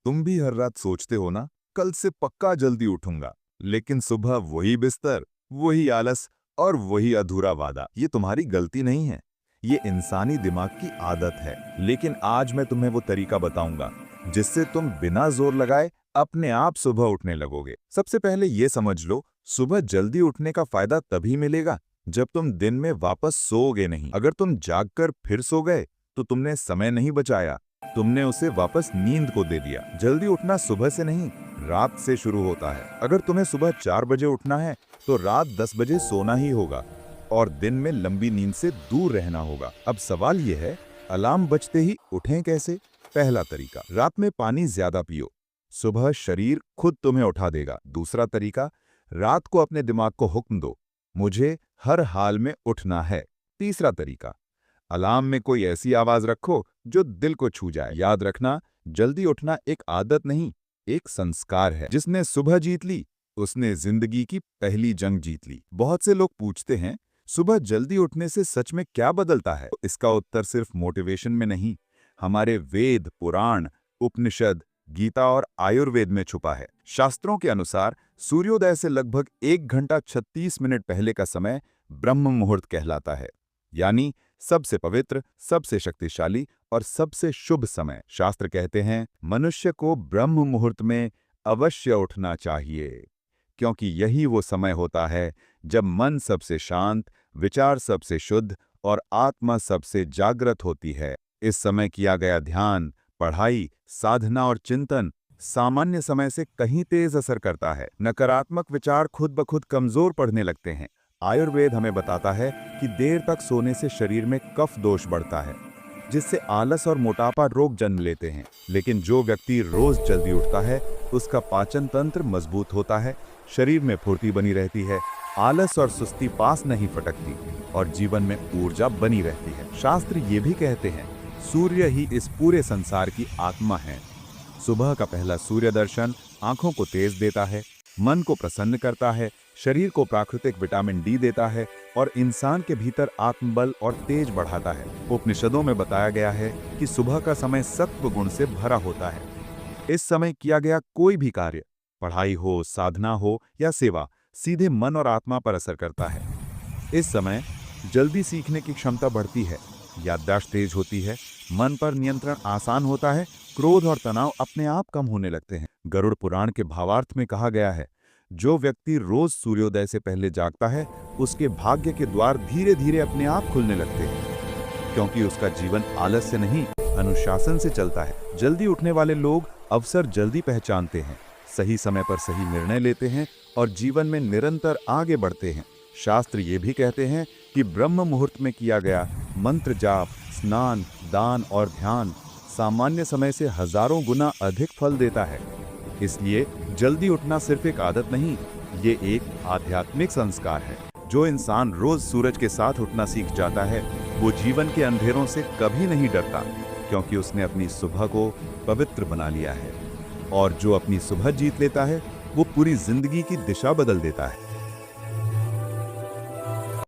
तुम भी हर रात सोचते हो ना, कल से पक्का जल्दी उठूंगा, लेकिन सुबह वही बिस्तर, वही आलस और वही अधूरा वादा। ये तुम्हारी गलती नहीं है, ये इंसानी दिमाग की आदत है। लेकिन आज मैं तुम्हें वो तरीका बताऊंगा जिससे तुम बिना जोर लगाए अपने आप सुबह उठने लगोगे। सबसे पहले ये समझ लो, सुबह जल्दी उठने का फायदा तभी मिलेगा जब तुम दिन में वापस सोओगे नहीं। अगर तुम जागकर फिर सो गए तो तुमने समय नहीं बचाया, तुमने उसे वापस नींद को दे दिया। जल्दी उठना सुबह से नहीं, रात से शुरू होता है। अगर तुम्हें सुबह 4 बजे उठना है तो रात 10 बजे सोना ही होगा और दिन में लंबी नींद से दूर रहना होगा। अब सवाल यह है, अलार्म बजते ही उठें कैसे? पहला तरीका, रात में पानी ज्यादा पियो, सुबह शरीर खुद तुम्हें उठा देगा। दूसरा तरीका, रात को अपने दिमाग को हुक्म दो, मुझे हर हाल में उठना है। तीसरा तरीका, अलार्म में कोई ऐसी आवाज रखो जो दिल को छू जाए। याद रखना, जल्दी उठना एक आदत नहीं, एक संस्कार है। जिसने सुबह जीत ली, उसने जिंदगी की पहली जंग जीत ली। बहुत से लोग पूछते हैं, सुबह जल्दी उठने से सच में क्या बदलता है? इसका उत्तर सिर्फ मोटिवेशन में नहीं, हमारे वेद, पुराण, उपनिषद, गीता और आयुर्वेद में छुपा है। शास्त्रों के अनुसार सूर्योदय से लगभग 1 घंटा 36 मिनट पहले का समय ब्रह्म मुहूर्त कहलाता है, यानी सबसे पवित्र, सबसे शक्तिशाली और सबसे शुभ समय। शास्त्र कहते हैं, मनुष्य को ब्रह्म मुहूर्त में अवश्य उठना चाहिए, क्योंकि यही वो समय होता है जब मन सबसे शांत, विचार सबसे शुद्ध और आत्मा सबसे जागृत होती है। इस समय किया गया ध्यान, पढ़ाई, साधना और चिंतन सामान्य समय से कहीं तेज असर करता है। नकारात्मक विचार खुद ब खुद कमजोर पड़ने लगते हैं। आयुर्वेद हमें बताता है कि देर तक सोने से शरीर में कफ दोष बढ़ता है, जिससे आलस और मोटापा रोग जन्म लेते हैं। लेकिन जो व्यक्ति रोज जल्दी उठता है, उसका पाचन तंत्र मजबूत होता है, शरीर में फुर्ती बनी रहती है, आलस और सुस्ती पास नहीं फटकती और जीवन में ऊर्जा बनी रहती है। शास्त्र ये भी कहते हैं, सूर्य ही इस पूरे संसार की आत्मा है। सुबह का पहला सूर्य दर्शन आंखों को तेज देता है, मन को प्रसन्न करता है, शरीर को प्राकृतिक विटामिन डी देता है और इंसान के भीतर आत्मबल और तेज बढ़ाता है। उपनिषदों में बताया गया है कि सुबह का समय सत्व गुण से भरा होता है। इस समय किया गया कोई भी कार्य, पढ़ाई हो, साधना हो या सेवा, सीधे मन और आत्मा पर असर करता है। इस समय जल्दी सीखने की क्षमता बढ़ती है, याददाश्त तेज होती है, मन पर नियंत्रण आसान होता है, क्रोध और तनाव अपने आप कम होने लगते हैं। गरुड़ पुराण के भावार्थ में कहा गया है, जो व्यक्ति रोज सूर्योदय से पहले जागता है, उसके भाग्य के द्वार धीरे धीरे अपने आप खुलने लगते हैं, क्योंकि उसका जीवन आलस से नहीं, अनुशासन से चलता है। जल्दी उठने वाले लोग अवसर जल्दी पहचानते हैं, सही समय पर सही निर्णय लेते हैं और जीवन में निरंतर आगे बढ़ते हैं। शास्त्र ये भी कहते हैं कि ब्रह्म मुहूर्त में किया गया मंत्र जाप, स्नान, दान और ध्यान सामान्य समय से हजारों गुना अधिक फल देता है। इसलिए जल्दी उठना सिर्फ एक आदत नहीं, ये एक आध्यात्मिक संस्कार है। जो इंसान रोज सूरज के साथ उठना सीख जाता है, वो जीवन के अंधेरों से कभी नहीं डरता, क्योंकि उसने अपनी सुबह को पवित्र बना लिया है। और जो अपनी सुबह जीत लेता है, वो पूरी जिंदगी की दिशा बदल देता है।